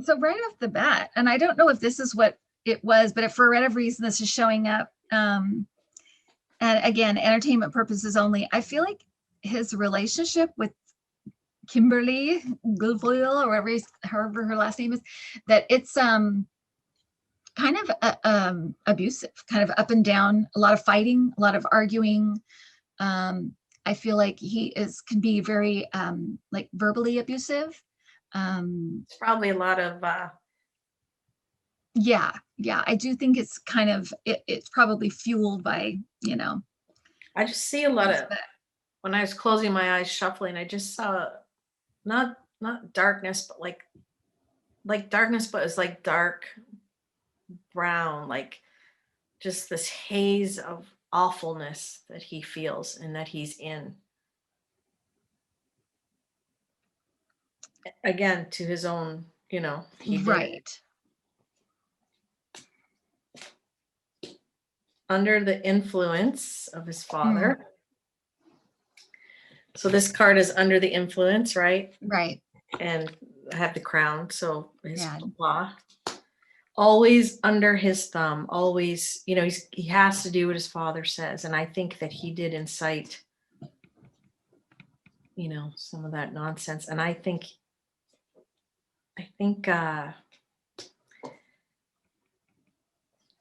So right off the bat, and I don't know if this is what it was, but if for whatever reason this is showing up, and again, entertainment purposes only, I feel like his relationship with Kimberly Guilfoyle, or however her last name is, that it's kind of abusive, kind of up and down, a lot of fighting, a lot of arguing. I feel like he can be very like verbally abusive. It's probably a lot of yeah, I do think it's kind of it's probably fueled by I just see a lot of, when I was closing my eyes shuffling, I just saw not darkness, but like darkness, but it's like dark brown, like just this haze of awfulness that he feels and that he's in. Again, to his own, he did it. Under the influence of his father. So this card is under the influence, right? Right. And I have the crown, so his papa. Always under his thumb, always, he has to do what his father says. And I think that he did incite, some of that nonsense. And I think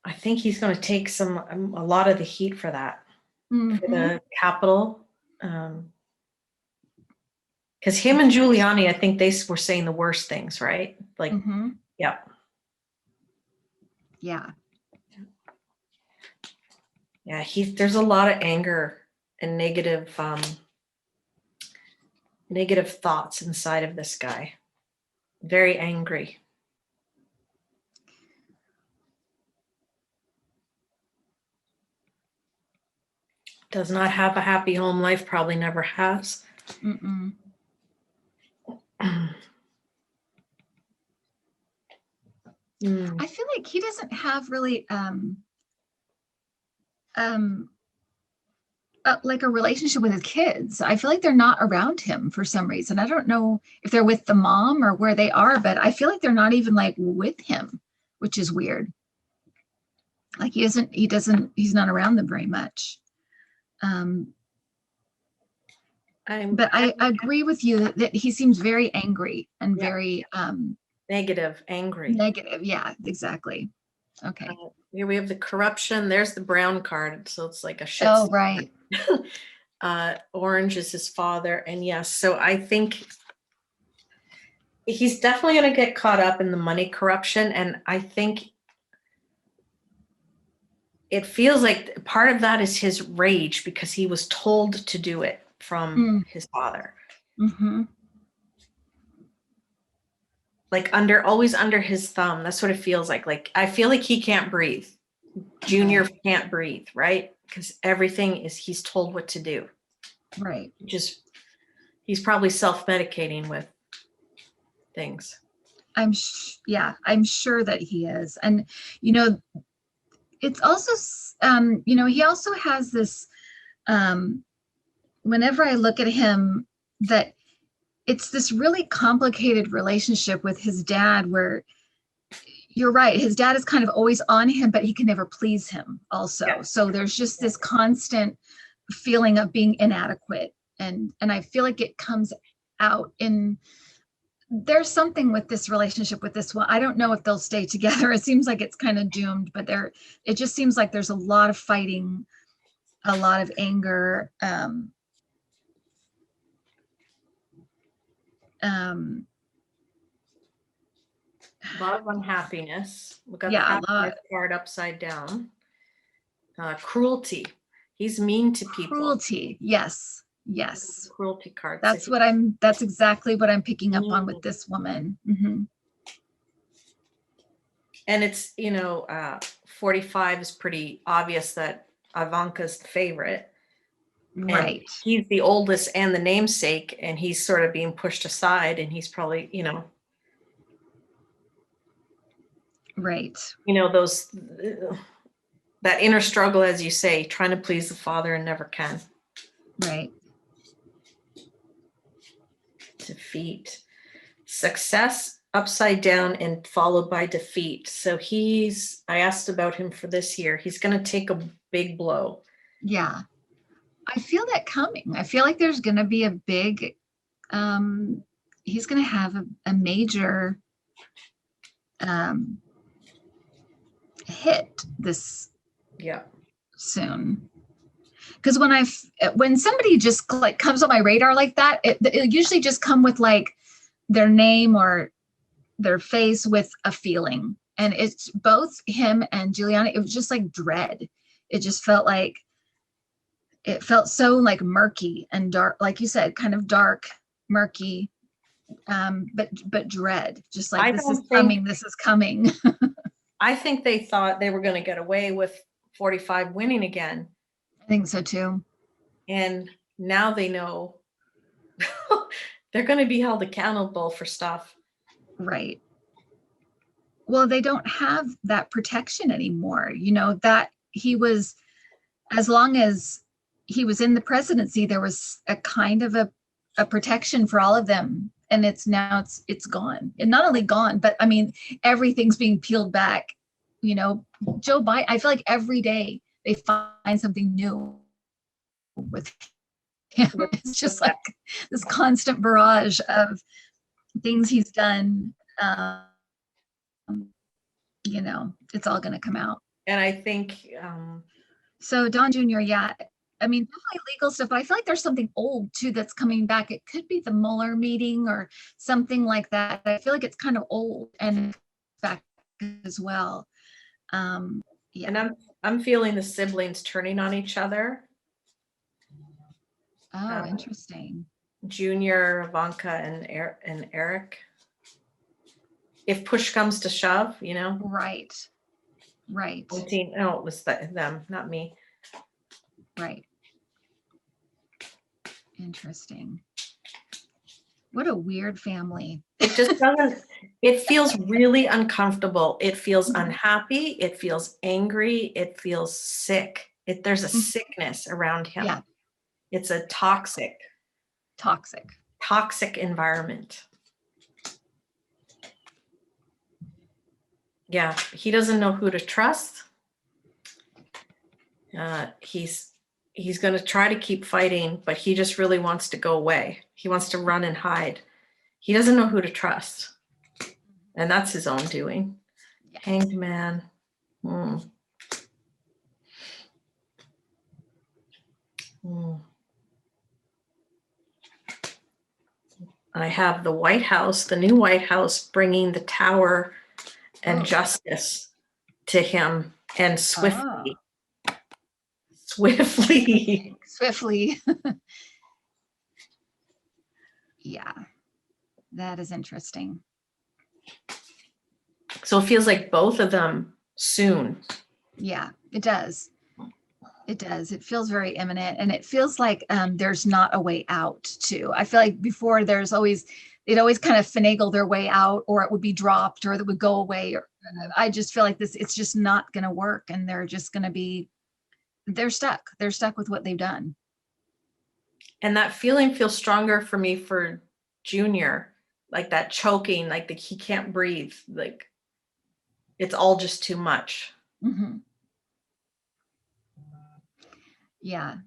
I think he's going to take a lot of the heat for that, for Mhm. the capital. Because him and Giuliani, I think they were saying the worst things, right? Like, Mhm. yeah. Yeah. Yeah, there's a lot of anger and negative thoughts inside of this guy. Very angry. Does not have a happy home life, probably never has. Mm-mm. I feel like he doesn't have really um like a relationship with his kids. I feel like they're not around him for some reason. I don't know if they're with the mom or where they are, but I feel like they're not even like with him, which is weird. Like he's not around them very much. Um, but I agree with you that he seems very angry and Yeah. very Negative, angry. negative. Yeah, exactly. Okay. Here we have the corruption. There's the brown card. So it's like a shit. Oh, right. Orange is his father. And yes, so I think he's definitely going to get caught up in the money corruption. And I think it feels like part of that is his rage because he was told to do it from his father. Mm-hmm. Like always under his thumb. That's what it feels like. Like, I feel like he can't breathe. Junior can't breathe, right? Because everything he's told what to do. Right. He's probably self-medicating with things. I'm sure that he is. And, it's also, he also has this, whenever I look at him, that it's this really complicated relationship with his dad where you're right. His dad is kind of always on him, but he can never please him also. Yeah. So there's just this constant feeling of being inadequate. And I feel like it comes out there's something with this relationship with this one. I don't know if they'll stay together. It seems like it's kind of doomed, but it just seems like there's a lot of fighting, a lot of anger. A lot of unhappiness. We got the happiness card upside down. Cruelty. He's mean to people. Cruelty. Yes. Cruelty card. That's exactly what I'm picking up on with this woman. Mm-hmm. And it's, 45 is pretty obvious that Ivanka's the favorite. Right. And he's the oldest and the namesake, and he's sort of being pushed aside, and he's probably, right. That inner struggle, as you say, trying to please the father and never can. Right. Defeat. Success upside down and followed by defeat. So I asked about him for this year. He's going to take a big blow. Yeah. I feel that coming. I feel like there's going to be a big, he's going to have a major hit this soon. Because when somebody just like comes on my radar like that, it usually just come with like their name or their face with a feeling. And it's both him and Giuliani. It was just like dread. It just felt so like murky and dark, like you said, kind of dark, murky, but dread. Just like this is coming. I think they thought they were going to get away with 45 winning again. I think so too. And now they know they're going to be held accountable for stuff. Right. Well, they don't have that protection anymore. That he was, as long as he was in the presidency, there was a kind of a protection for all of them. And it's gone. And not only gone, but I mean, everything's being peeled back. Joe Biden, I feel like every day they find something new with him. It's just like this constant barrage of things he's done. It's all going to come out. And I think, So Don Jr., yeah. I mean, definitely legal stuff, but I feel like there's something old too that's coming back. It could be the Mueller meeting or something like that. I feel like it's kind of old and back as well. and Yeah. I'm feeling the siblings turning on each other. Oh, interesting. Junior, Ivanka, and Eric. If push comes to shove, you know. Right. Right. No, it was them, not me. Right. Interesting. What a weird family. It just doesn't, it feels really uncomfortable. It feels unhappy. It feels angry. It feels sick. There's a sickness around him. Yeah. It's a toxic environment. Yeah, he doesn't know who to trust. He's going to try to keep fighting, but he just really wants to go away. He wants to run and hide. He doesn't know who to trust. And that's his own doing. Yeah. Hanged man. I have the White House, the new White House, bringing the tower and justice to him, and swiftly. Yeah, that is interesting. So it feels like both of them soon. Yeah, it does. It does. It feels very imminent, and it feels like there's not a way out too. I feel like before they'd always kind of finagle their way out, or it would be dropped, or it would go away. Or I just feel like it's just not going to work, and they're just going to be, they're stuck. They're stuck with what they've done. And that feeling feels stronger for me for Junior, like that choking, like he can't breathe, like it's all just too much. Mm-hmm. Yeah.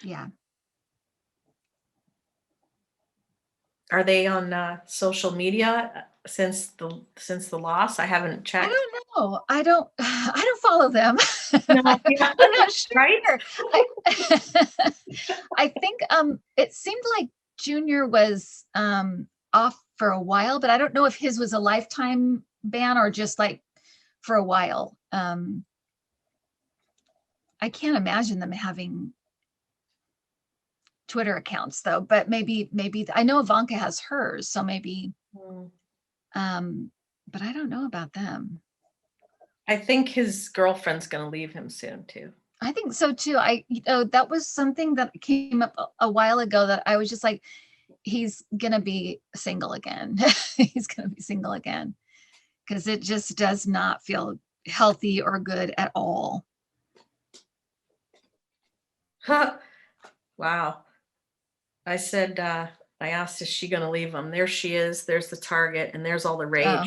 Yeah. Are they on social media since the loss? I haven't checked. I don't know. I don't follow them. No, I'm not sure. Right? I think it seemed like Junior was off for a while, but I don't know if his was a lifetime ban or just like for a while. I can't imagine them having Twitter accounts though, but maybe I know Ivanka has hers, so maybe but I don't know about them. I think his girlfriend's going to leave him soon too. I think so too. That was something that came up a while ago that I was just like, he's going to be single again. He's going to be single again because it just does not feel healthy or good at all. Wow. I said, I asked, is she going to leave him? There she is. There's the target, and there's all the rage. Oh.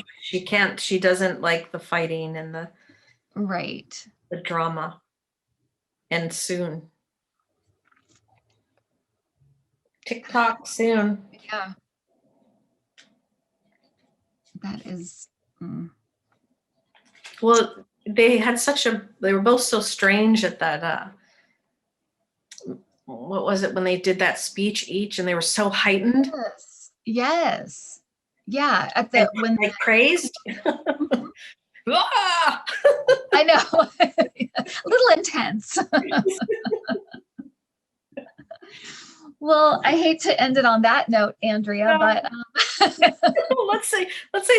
She doesn't like the fighting and the drama. And soon. TikTok soon. Yeah. That is. Well, they were both so strange at that, what was it when they did that speech each, and they were so heightened? Yes. Yeah. When they praised. Ah! I know. A little intense. Well, I hate to end it on that note, Andrea, but let's say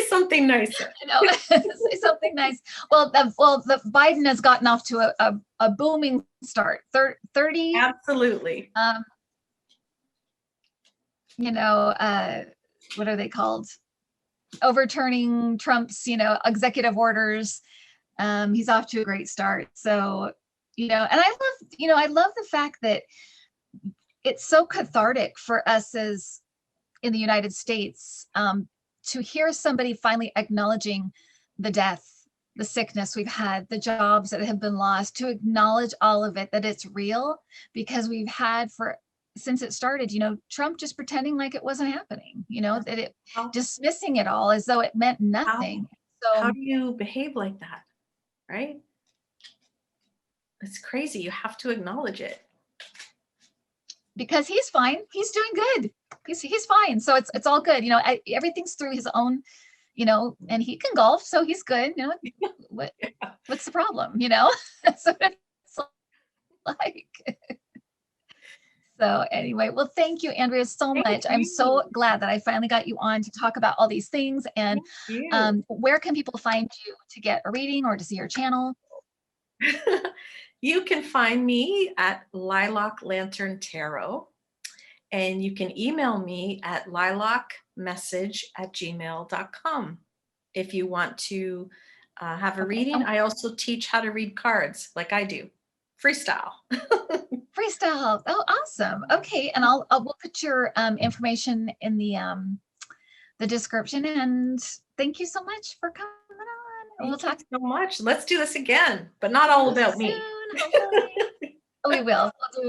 something nice. Say something nice. Well, the Biden has gotten off to a booming start. 30. Absolutely. What are they called? Overturning Trump's, executive orders. He's off to a great start. So, and I love the fact that it's so cathartic for us as in the United States to hear somebody finally acknowledging the death, the sickness we've had, the jobs that have been lost, to acknowledge all of it, that it's real, because we've had for since it started, Trump just pretending like it wasn't happening, that it How, dismissing it all as though it meant how, nothing. how So do you behave like that? Right? It's crazy. You have to acknowledge it. because he's fine, he's doing good. He's fine. So it's all good. Everything's through his own, and he can golf, so he's good. What's the problem? That's what it's like. So anyway, well, thank you, Andrea, so Thank much. I'm so you. glad that I finally got you on to talk about all these things. And Thank you. where can people find you to get a reading or to see your channel? You can find me at Lilac Lantern Tarot, and you can email me at lilacmessage@gmail.com if you want to have a Okay. reading. I also teach how to read cards like I do, freestyle. Freestyle. Oh, awesome. Okay. And we'll put your information in the description. And thank you so much for coming on. We'll Thank you talk so much. Let's do this again, but not all about me. soon, hopefully. We will. We'll do